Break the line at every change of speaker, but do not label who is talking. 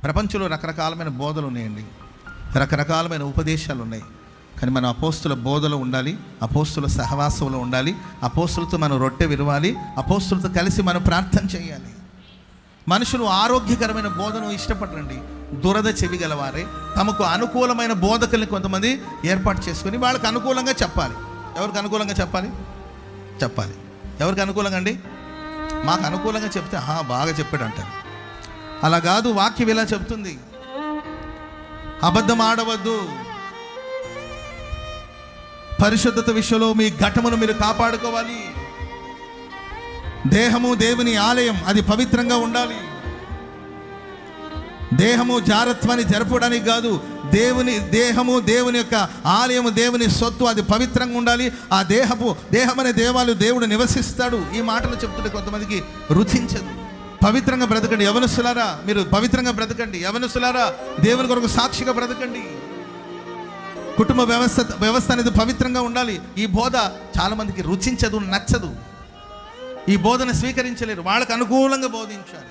ప్రపంచంలో రకరకాలమైన బోధలు ఉన్నాయండి, రకరకాలమైన ఉపదేశాలు ఉన్నాయి. కానీ మనం అపోస్తుల బోధలో ఉండాలి, అపోస్తుల సహవాసంలో ఉండాలి, అపోస్తులతో మనం రొట్టె విరవాలి, అపోస్తులతో కలిసి మనం ప్రార్థన చేయాలి. మనుషులు ఆరోగ్యకరమైన బోధను ఇష్టపడరండి. దురద చెవి గలవారే తమకు అనుకూలమైన బోధకుల్ని కొంతమంది ఏర్పాటు చేసుకుని వాళ్ళకి అనుకూలంగా చెప్పాలి. ఎవరికి అనుకూలంగా చెప్పాలి? ఎవరికి అనుకూలంగా అండి? మాకు అనుకూలంగా చెప్తే బాగా చెప్పాడు అంటారు. అలా కాదు, వాక్యం ఇలా చెప్తుంది, అబద్ధం ఆడవద్దు, పరిశుద్ధత విషయంలో మీ ఘటమును మీరు కాపాడుకోవాలి. దేహము దేవుని ఆలయం, అది పవిత్రంగా ఉండాలి. దేహము జారత్వాన్ని జరపడానికి కాదు, దేహము దేవుని యొక్క ఆలయము, దేవుని సొత్తు, అది పవిత్రంగా ఉండాలి. ఆ దేహమనే దేవాలయం దేవుడు నివసిస్తాడు. ఈ మాటలు చెప్తుంటే కొంతమందికి రుచించదు. పవిత్రంగా బ్రతకండి యవనస్తులారా, మీరు పవిత్రంగా బ్రతకండి యవనస్తులారా, దేవుని కొరకు సాక్షిగా బ్రతకండి. కుటుంబ వ్యవస్థ అనేది పవిత్రంగా ఉండాలి. ఈ బోధ చాలా మందికి రుచించదు, నచ్చదు. ఈ బోధన స్వీకరించలేరు. వాళ్ళకు అనుకూలంగా బోధించాలి.